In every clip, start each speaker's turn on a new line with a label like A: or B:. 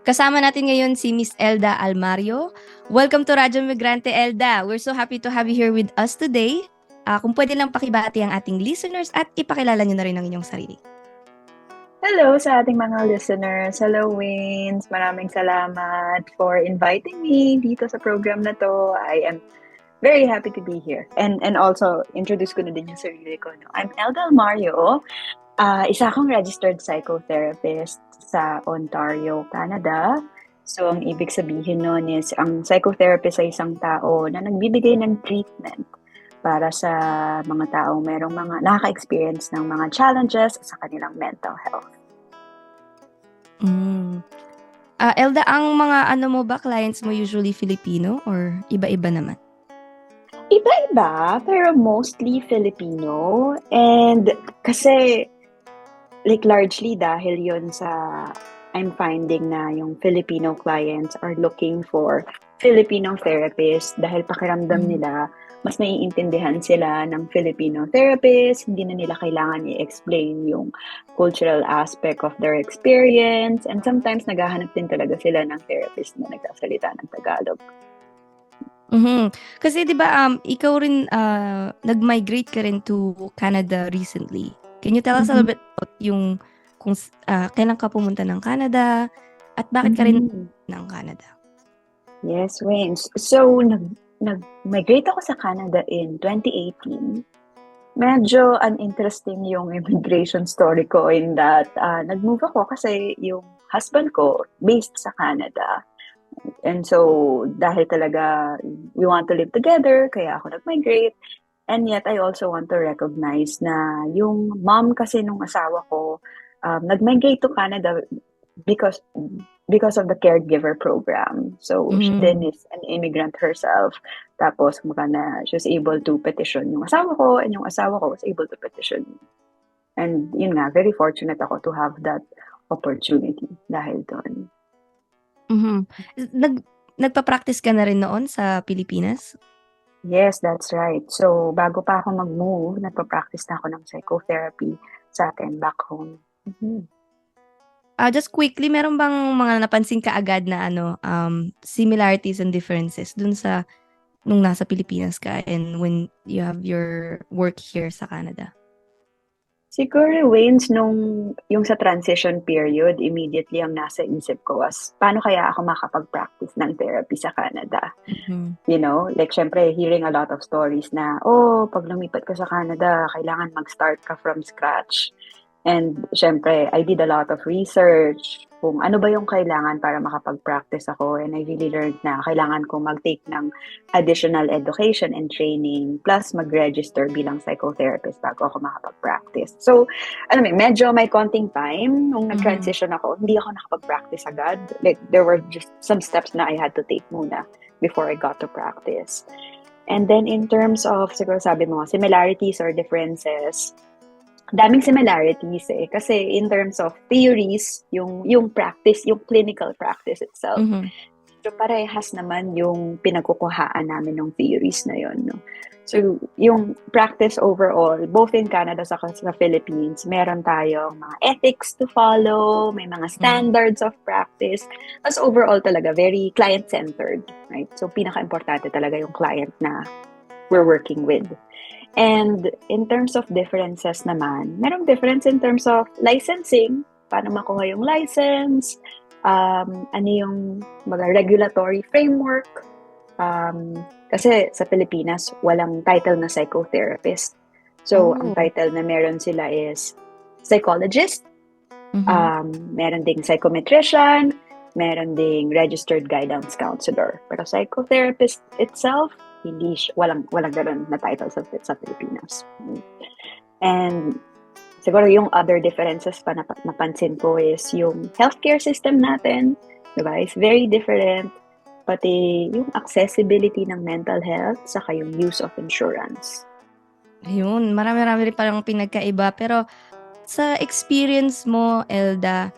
A: Kasama natin ngayon si Miss Elda Almario. Welcome to Radyo Migrante, Elda. We're so happy to have you here with us today. Kung pwede lang pakibati ang ating listeners at ipakilala nyo na rin ang inyong sarili.
B: Hello sa ating mga listeners. Hello, Wins. Maraming salamat for inviting me dito sa program na to. I am very happy to be here. And also, introduce ko na din yung sarili ko. No? I'm Elda Almario. Isa akong registered psychotherapist sa Ontario, Canada. So, ang ibig sabihin nun is, ang psychotherapist ay isang tao na nagbibigay ng treatment para sa mga taong merong mga nakaka-experience ng mga challenges sa kanilang mental health.
A: Elda, ang mga mo ba, clients mo usually Filipino or iba-iba naman?
B: Iba-iba, pero mostly Filipino. And kasi, largely dahil yun sa I'm finding na yung Filipino clients are looking for Filipino therapists dahil pakiramdam nila mas naiintindihan sila ng Filipino therapist, hindi na nila kailangan i-explain yung cultural aspect of their experience, and sometimes naghahanap din talaga sila ng therapist na nagsasalita ng Tagalog.
A: Kasi 'di ba ikaw rin nag-migrate ka rin to Canada recently. Can you tell us a little bit about yung kung kailan ka pumunta ng Canada at bakit ka rin ng Canada?
B: Yes, Wayne. So, nag-migrate ako sa Canada in 2018. Medyo uninteresting yung immigration story ko in that nag-move ako kasi yung husband ko based sa Canada. And so, dahil talaga we want to live together, kaya ako nag-migrate. And yet, I also want to recognize na yung mom kasi nung asawa ko, nag-migrate to Canada because of the caregiver program. So, she then is an immigrant herself. Tapos, she was able to petition yung asawa ko, and yung asawa ko was able to petition me. And yun nga, very fortunate ako to have that opportunity dahil doon.
A: Nagpa-practice ka na rin noon sa Pilipinas?
B: Yes, that's right. So, bago pa ako mag-move, nagpa-practice na ako ng psychotherapy sa atin back home.
A: Just quickly, meron bang mga napansin ka agad na similarities and differences dun sa nung nasa Pilipinas ka and when you have your work here sa Canada?
B: Siguro, Waynes, yung sa transition period, immediately ang nasa isip ko was, paano kaya ako makapag-practice ng therapy sa Canada? You know, syempre, hearing a lot of stories na, pag lumipat ka sa Canada, kailangan mag-start ka from scratch. And syempre, I did a lot of research kung ano ba yung kailangan para makapag-practice ako, and I really learned na kailangan ko mag-take ng additional education and training plus mag-register bilang psychotherapist bago ako makapag-practice. So, medyo may konting time nung nag-transition ako, hindi ako nakapag-practice agad. There were just some steps na I had to take muna before I got to practice. And then in terms of, siguro sabi mo, similarities or differences, daming similarities kasi in terms of theories, yung practice, yung clinical practice itself. So parehas naman yung pinagkukuhaan namin ng theories na yun. No? So yung practice overall, both in Canada sa Philippines, meron tayong mga ethics to follow, may mga standards of practice. As overall talaga, very client-centered. Right? So pinaka-importante talaga yung client na we're working with. And in terms of differences naman, merong difference in terms of licensing, paano makuha yung license, ano yung mga regulatory framework. Kasi sa Pilipinas, walang title na psychotherapist. So, ang title na meron sila is psychologist, meron ding psychometrician, meron ding registered guidance counselor. Pero psychotherapist itself, walang ganun na title sa Pilipinas. And siguro yung other differences pa napansin ko is yung healthcare system natin, diba? It's very different. Pati yung accessibility ng mental health saka yung use of insurance.
A: Ayun, marami-rami rin parang pinagkaiba. Pero sa experience mo, Elda,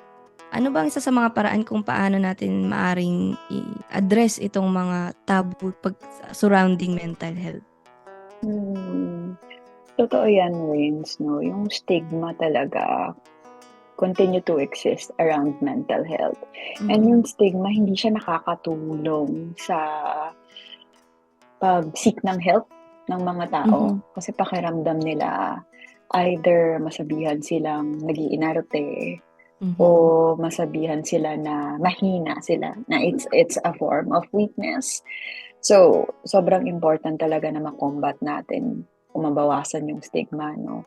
A: ano bang isa sa mga paraan kung paano natin maaring i-address itong mga taboo surrounding mental health?
B: Totoo yan, Waynes, no? Yung stigma talaga. continue to exist around mental health. And yung stigma, hindi siya nakakatulong sa pag-seek ng help ng mga tao. Kasi pakiramdam nila either masabihan silang nag-iinarte o masabihan sila na mahina sila, na it's a form of weakness. So, sobrang important talaga na makombat natin kung mabawasan yung stigma, no?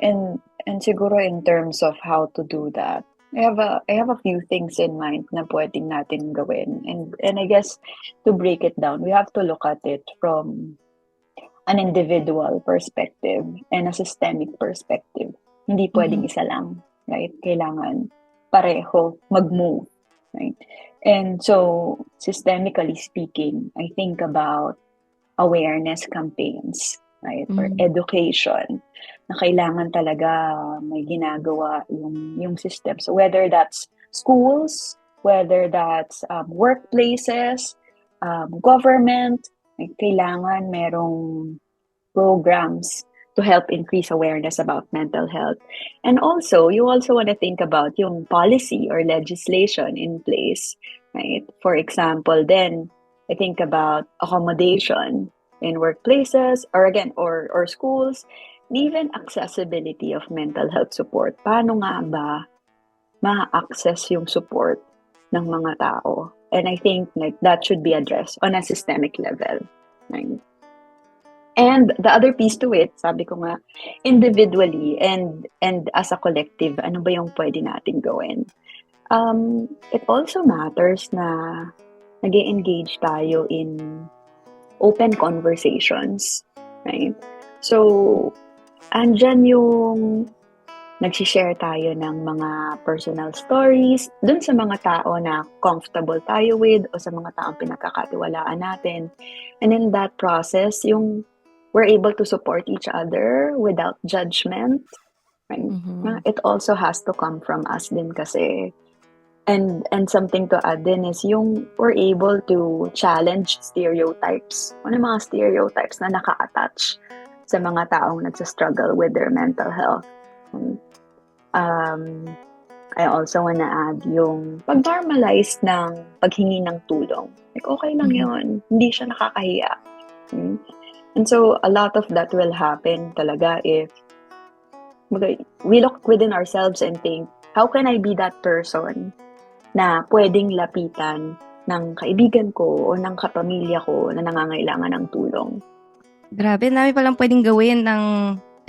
B: And siguro in terms of how to do that, I have a few things in mind na pwedeng natin gawin. And I guess to break it down, we have to look at it from an individual perspective and a systemic perspective. Hindi pwedeng isa lang, right? Kailangan pareho mag-move, right? And so, systemically speaking, I think about awareness campaigns, right? Or education, na kailangan talaga may ginagawa yung system. So whether that's schools, whether that's workplaces, government, kailangan merong programs to help increase awareness about mental health. And also, you also want to think about yung policy or legislation in place, right? For example, then I think about accommodation in workplaces or schools, and even accessibility of mental health support. Paano nga ba ma-access yung support ng mga tao? And I think like that should be addressed on a systemic level. Right? And the other piece to it, sabi ko nga, individually and as a collective, ano ba yung pwede nating gawin? It also matters na nag-engage tayo in open conversations, right? So, andyan yung nagsishare tayo ng mga personal stories dun sa mga tao na comfortable tayo with o sa mga taong pinagkakatiwalaan natin. And in that process, yung we're able to support each other without judgment. Right? It also has to come from us din kasi. And something to add din is yung we're able to challenge stereotypes. Ano yung mga stereotypes na naka-attach sa mga taong nagsastruggle with their mental health. I also wanna add yung pag-normalize ng paghingi ng tulong. Like, okay lang yun. Hindi siya nakakahiya. And so, a lot of that will happen talaga if we look within ourselves and think, how can I be that person na pwedeng lapitan ng kaibigan ko o ng kapamilya ko na nangangailangan ng tulong?
A: Grabe, dami palang pwedeng gawin ng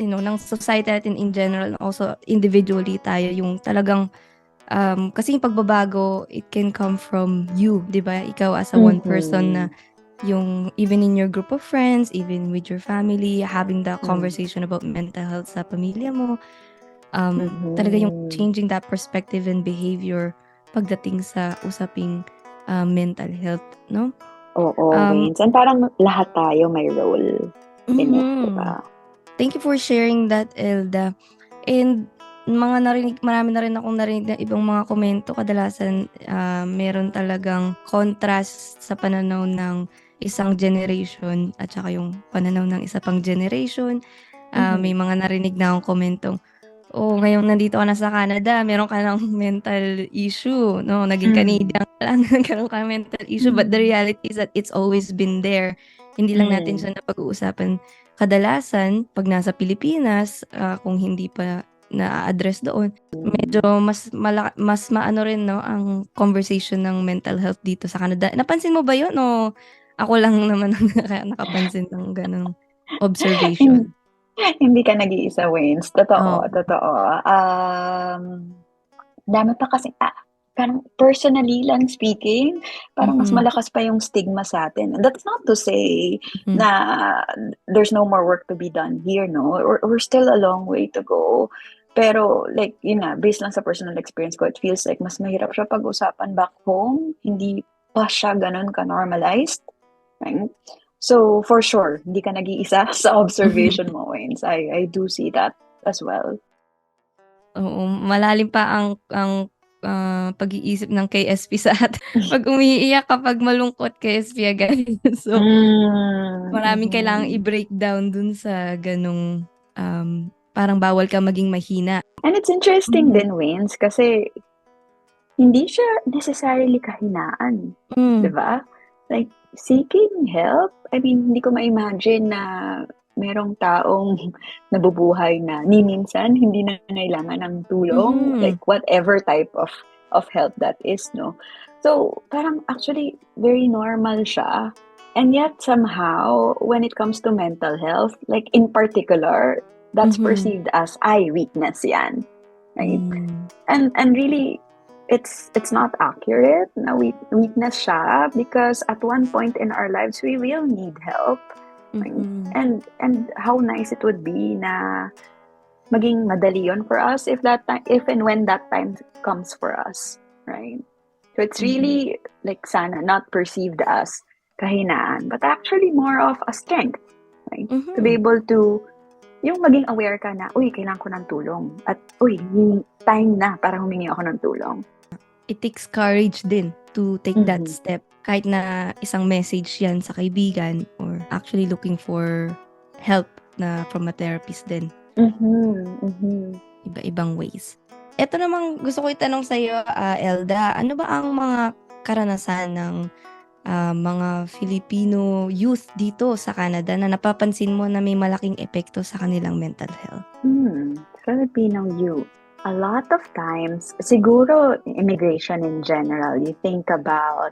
A: ng society natin in general, also individually tayo yung talagang kasi yung pagbabago, it can come from you, 'di ba? Ikaw as a one person na yung even in your group of friends, even with your family, having the conversation about mental health sa pamilya mo, talaga yung changing that perspective and behavior pagdating sa usaping mental health, no?
B: Oo, Wayne. And parang lahat tayo may role in it, diba?
A: Thank you for sharing that, Elda. And marami na rin akong narinig na ibang mga komento. Kadalasan, meron talagang contrast sa pananaw ng isang generation at saka yung pananaw ng isa pang generation. May mga narinig na akong komentong, ngayon nandito ka na sa Canada, meron ka ng mental issue, no? Naging Canadian ka lang, nagkaroon ka ng mental issue. But the reality is that it's always been there. Hindi lang natin siya napag-uusapan. Kadalasan, pag nasa Pilipinas, kung hindi pa na-address doon, medyo mas maano rin, no, ang conversation ng mental health dito sa Canada. Napansin mo ba yun o ako lang naman ang nakapansin ng ganong observation?
B: Hindi ka nag-iisa, Waynes. Totoo. Dami pa kasi, parang personally lang speaking, parang mas malakas pa yung stigma sa atin. And that's not to say na there's no more work to be done here, no? We're still a long way to go. Pero, like, yun nga, based lang sa personal experience ko, it feels like mas mahirap siya pag-usapan back home. Hindi pa siya ganun ka-normalized. Right? So, for sure, hindi ka nag-iisa sa observation mo, Waynes. I do see that as well.
A: Oo, malalim pa ang pag-iisip ng KSP sa atin. Pag umiiyak kapag malungkot, KSP agad. So, maraming kailangang i-breakdown dun sa ganong parang bawal ka maging mahina.
B: And it's interesting din, Wins, kasi hindi siya necessarily kahinaan. Diba? Like, seeking help, I mean, hindi ko ma-imagine na merong taong nabubuhay na ni minsan hindi na kailangan ng tulong, like whatever type of help that is, no? So, parang actually very normal siya. And yet somehow, when it comes to mental health, like in particular, that's perceived as, weakness yan. Right? And really, it's not accurate na weakness siya, because at one point in our lives we will need help. Right? And how nice it would be na maging madali yon for us if and when that time comes for us, right? So it's really like sana not perceived as kahinaan, but actually more of a strength, right? To be able to yung maging aware ka na, uy, kailangan ko ng tulong. At, uy, time na para humingi ako ng tulong.
A: It takes courage din to take that step. Kahit na isang message yan sa kaibigan or actually looking for help na from a therapist din. Iba-ibang ways. Ito namang gusto ko itanong sa iyo, Elda, ano ba ang mga karanasan ng mga Filipino youth dito sa Canada na napapansin mo na may malaking epekto sa kanilang mental health?
B: Filipino youth. A lot of times, siguro immigration in general, you think about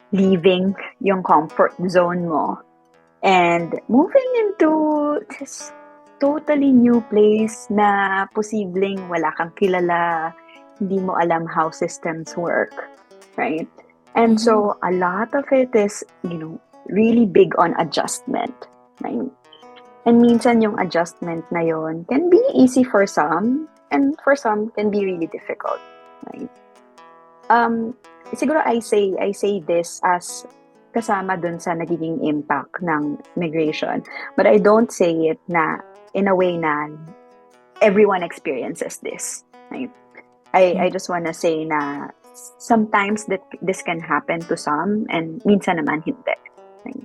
B: leaving yung comfort zone mo and moving into this totally new place na posibleng wala kang kilala, hindi mo alam how systems work, right? And so a lot of it is, really big on adjustment, right? And minsan yung adjustment na yon can be easy for some, and for some can be really difficult, right? Siguro I say this as kasama dun sa nagiging impact ng migration, but I don't say it na in a way na everyone experiences this, right? I just wanna say na sometimes that this can happen to some and minsan naman hindi. Right?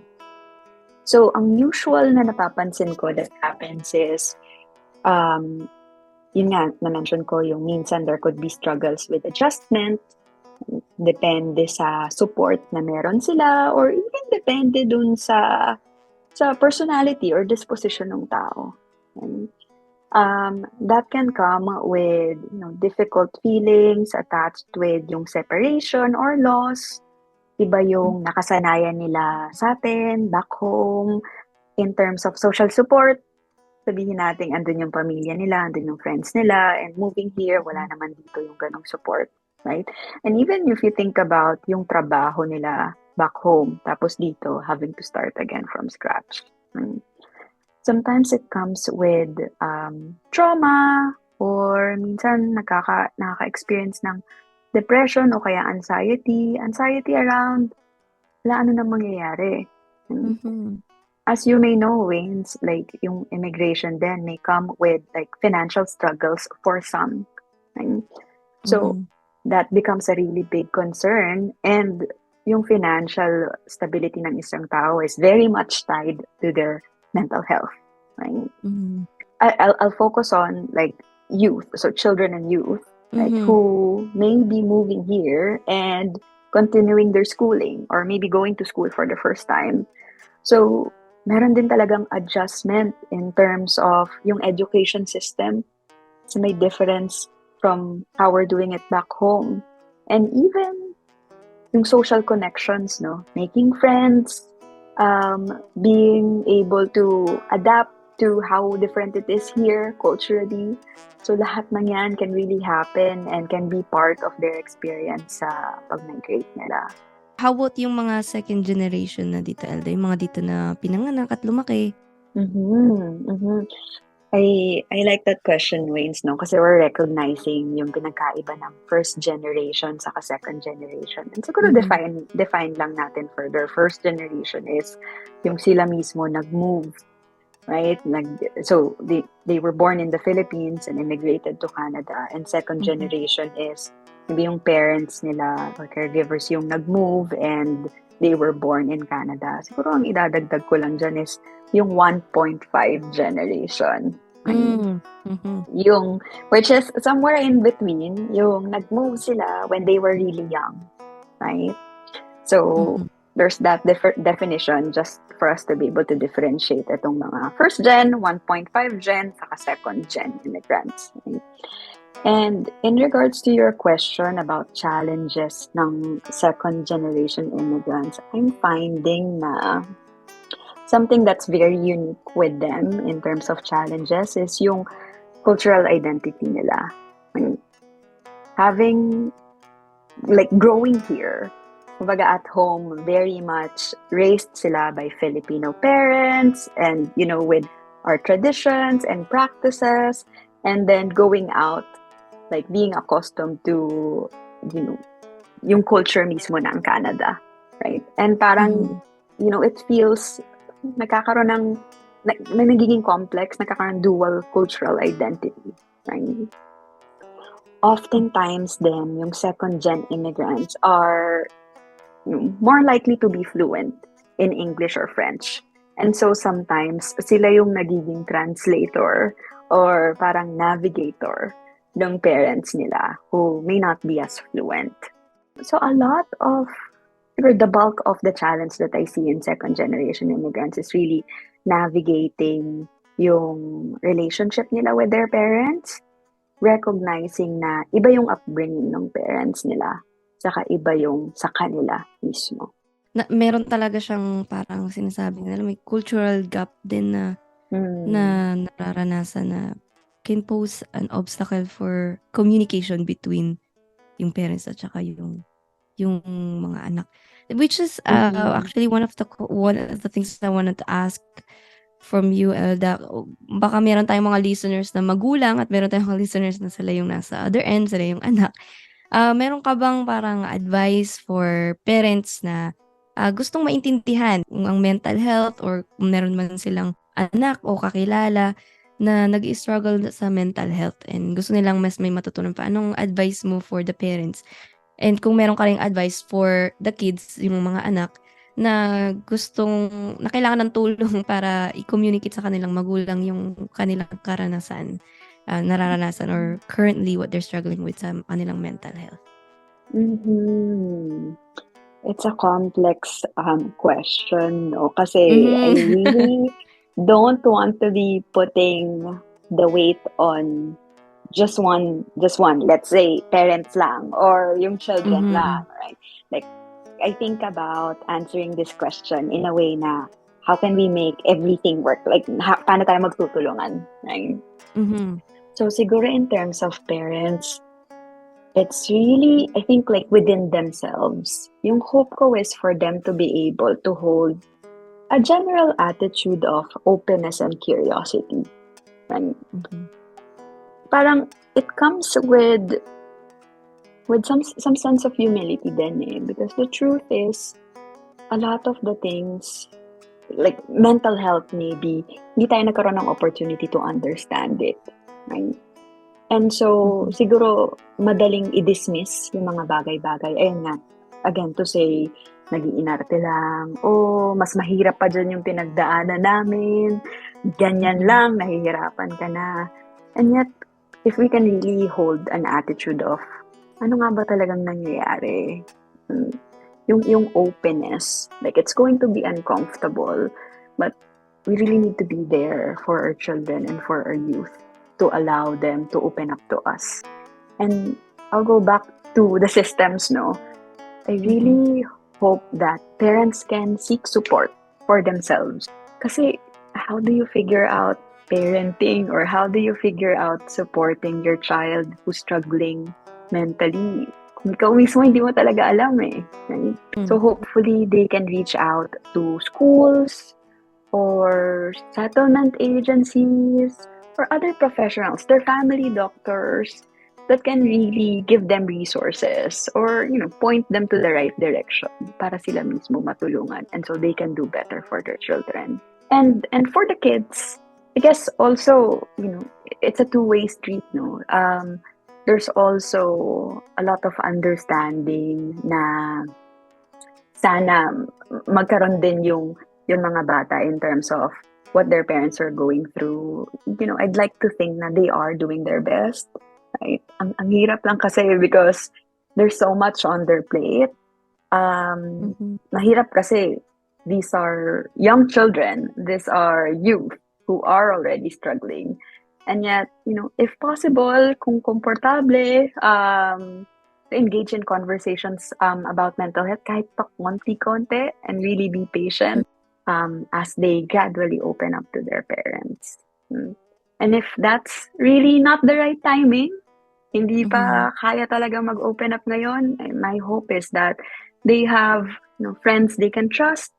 B: So, ang usual na napapansin ko that happens is, yun nga, na-mention ko yung minsan there could be struggles with adjustment, depende sa support na meron sila, or even depende dun sa personality or disposition ng tao. Right? That can come with difficult feelings attached with yung separation or loss. Iba yung nakasanayan nila sa atin, back home, in terms of social support. Sabihin natin, andun yung pamilya nila, andun yung friends nila, and moving here, wala naman dito yung ganong support, right? And even if you think about yung trabaho nila back home, tapos dito, having to start again from scratch. Right? Sometimes it comes with trauma, or minsan nakaka-experience ng depression o kaya anxiety around ano nang mangyayari. As you may know, Waynes, like yung immigration then may come with like financial struggles for some. Right? So that becomes a really big concern, and yung financial stability ng isang tao is very much tied to their mental health, right? I'll focus on like youth, so children and youth, right, who may be moving here and continuing their schooling, or maybe going to school for the first time. So, meron din talagang adjustment in terms of yung education system. So, may difference from how we're doing it back home. And even yung social connections, no? Making friends, being able to adapt to how different it is here culturally. So lahat ng yan can really happen and can be part of their experience sa pag-migrate nila.
A: How about yung mga second generation na dito, Elda? Yung mga dito na pinanganak at lumaki?
B: I like that question, Waynes, no? Kasi we're recognizing yung pinagkaiba ng first generation sa second generation. And siguro define lang natin further. First generation is yung sila mismo nag-move, right? So they were born in the Philippines and immigrated to Canada. And second generation is maybe yung parents nila or caregivers yung nag-move and they were born in Canada. Siguro ang idadagdag ko lang dyan is yung 1.5 generation. Right?
A: Mhm.
B: Yung, which is somewhere in between, yung nag-move sila when they were really young, right? So,
A: Mhm.
B: there's that definition just for us to be able to differentiate itong mga first gen, 1.5 gen, saka second gen immigrants. Right? And in regards to your question about challenges ng second generation immigrants, I'm finding na something that's very unique with them in terms of challenges is yung cultural identity nila. I mean, having, like, growing here, kumbaga at home, very much raised sila by Filipino parents and, with our traditions and practices, and then going out, like, being accustomed to, you know, yung culture mismo ng Canada, right? And parang,
A: Mhm.
B: it feels, nagkakaroon ng, may nagiging complex, nagkakaroon ng dual cultural identity, right? Oftentimes then, yung second-gen immigrants are more likely to be fluent in English or French. And so sometimes, sila yung nagiging translator or parang navigator ng parents nila who may not be as fluent. So a lot of, or the bulk of the challenge that I see in second-generation immigrants is really navigating yung relationship nila with their parents, recognizing na iba yung upbringing ng parents nila, saka iba yung sa kanila mismo.
A: Meron talaga siyang parang sinasabi nila may cultural gap din na nararanasan na can pose an obstacle for communication between yung parents at saka yung mga anak. Which is
B: Mhm.
A: actually one of the things I wanted to ask from you, Elda. Baka meron tayong mga listeners na magulang at meron tayong mga listeners na sila yung nasa other end, sila yung anak. Meron ka bang parang advice for parents na gustong maintindihan kung ang mental health or kung meron man silang anak o kakilala na nag-struggle sa mental health and gusto nilang mas may matutunan pa? Anong advice mo for the parents? And kung meron ka ring advice for the kids, yung mga anak, na kailangan ng tulong para i-communicate sa kanilang magulang yung kanilang karanasan, nararanasan or currently what they're struggling with sa kanilang mental health.
B: Mhm. It's a complex question, no? Kasi I
A: Mhm.
B: really don't want to be putting the weight on just one, let's say parents lang or yung children lang,
A: Mhm.
B: right? Like, I think about answering this question in a way na how can we make everything work? Like, paano tayo magtutulungan, right?
A: Mhm.
B: So siguro in terms of parents, it's really, I think, like within themselves. Yung hope ko is for them to be able to hold a general attitude of openness and curiosity. And
A: Mhm.
B: parang it comes with some sense of humility then, because the truth is a lot of the things, like mental health, maybe hindi tayo nagkaroon ng opportunity to understand it, right? And so
A: Mhm.
B: siguro madaling i-dismiss yung mga bagay-bagay. Ayun nga, again, to say nag-iinarte lang, mas mahirap pa dyan yung pinagdaanan namin, ganyan
A: Mhm.
B: lang, nahihirapan ka na. And yet, if we can really hold an attitude of ano nga ba talagang nangyayari, Hmm, yung openness, like it's going to be uncomfortable, but we really need to be there for our children and for our youth to allow them to open up to us. And I'll go back to the systems, no? I
A: Mhm.
B: really hope that parents can seek support for themselves. Kasi how do you figure out parenting, or how do you figure out supporting your child who's struggling mentally? Kung ikaw mismo hindi mo talaga alam, right? So
A: Mhm.
B: hopefully they can reach out to schools or settlement agencies or other professionals, their family doctors, that can really give them resources or point them to the right direction para sila mismo matulungan, and so they can do better for their children. And for the kids, I guess also, it's a two-way street, no? There's also a lot of understanding na sana magkaroon din yung mga bata in terms of what their parents are going through. I'd like to think na they are doing their best. Right? Ang hirap lang kasi because there's so much on their plate. Mahirap kasi these are young children, these are youth who are already struggling. And yet, if possible, kung komportable, to engage in conversations about mental health kahit pa konti-konti and really be patient as they gradually open up to their parents. And if that's really not the right timing, hindi pa kaya talaga mag-open up ngayon, my hope is that they have friends they can trust.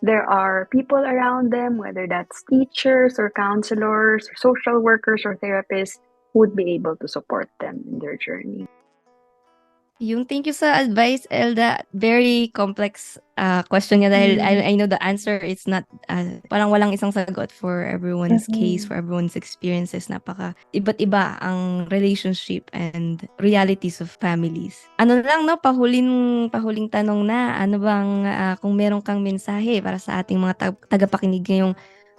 B: There are people around them, whether that's teachers or counselors or social workers or therapists, who would be able to support them in their journey.
A: Thank you sa advice, Elda. Very complex question niya dahil I know the answer is not, parang walang isang sagot for everyone's case, for everyone's experiences. Napaka iba't iba ang relationship and realities of families. Ano lang, no, pahuling tanong na, ano bang, kung meron kang mensahe para sa ating mga tagapakinig ngayong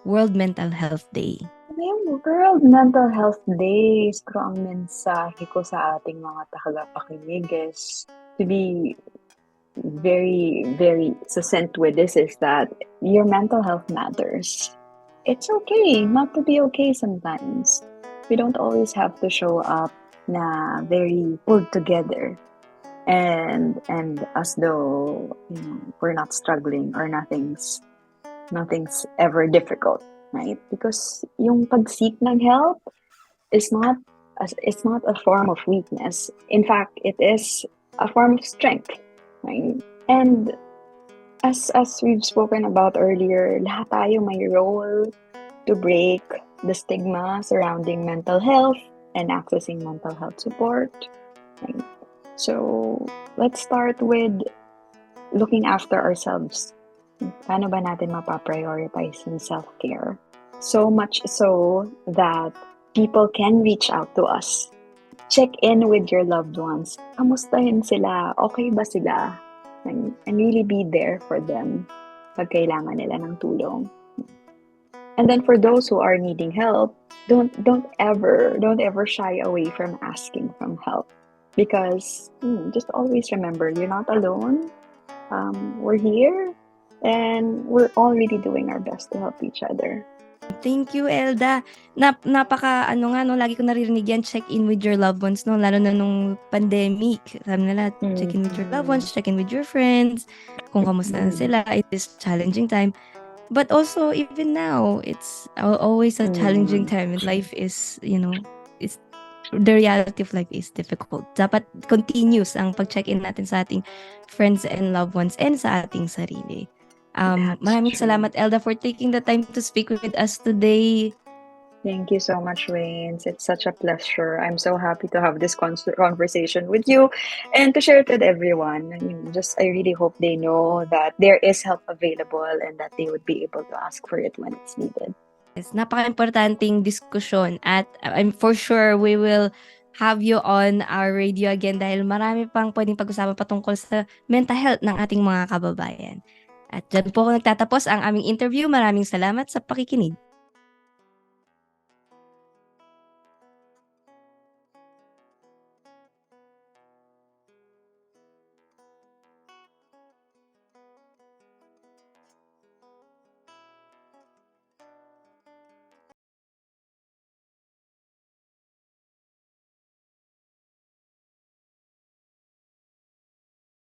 A: World Mental Health Day?
B: Ngayong World Mental Health Day, siguro ang mensahe ko sa ating mga tagapakinig is to be very, very succinct with this is that your mental health matters. It's okay not to be okay sometimes. We don't always have to show up na very pulled together and as though we're not struggling or nothing's ever difficult. Right? Because yung pag-seek ng help is not it's not a form of weakness. In fact, it is a form of strength. Right? And as we've spoken about earlier, lahat tayo may role to break the stigma surrounding mental health and accessing mental health support. Right? So, let's start with looking after ourselves. Paano ba natin mapaprioritize yung self-care? So much so that people can reach out to us. Check in with your loved ones. Kamustahin sila? Okay ba sila? And really be there for them pag kailangan nila ng tulong. And then for those who are needing help, don't ever shy away from asking from help. Because just always remember, you're not alone. We're here. And we're all really doing our best to help each other.
A: Thank you, Elda. Napaka lagi ko naririnig yan, check in with your loved ones, no? Lalo na nung pandemic. Sabi nila, check in with your loved ones, check in with your friends, kung kamusta na sila. It is challenging time. But also, even now, it's always a challenging time. And life is, the reality of life is difficult. Dapat continuous ang pag-check-in natin sa ating friends and loved ones and sa ating sarili. Maraming salamat, Elda, for taking the time to speak with us today.
B: Thank you so much, Wayne. It's such a pleasure. I'm so happy to have this conversation with you and to share it with everyone. I really hope they know that there is help available and that they would be able to ask for it when it's needed.
A: Yes, napaka-importanting diskusyon at I'm for sure we will have you on our radio again dahil marami pang pwedeng pag-usapan patungkol sa mental health ng ating mga kababayan. At dyan po ako nagtatapos ang aming interview. Maraming salamat sa pakikinig.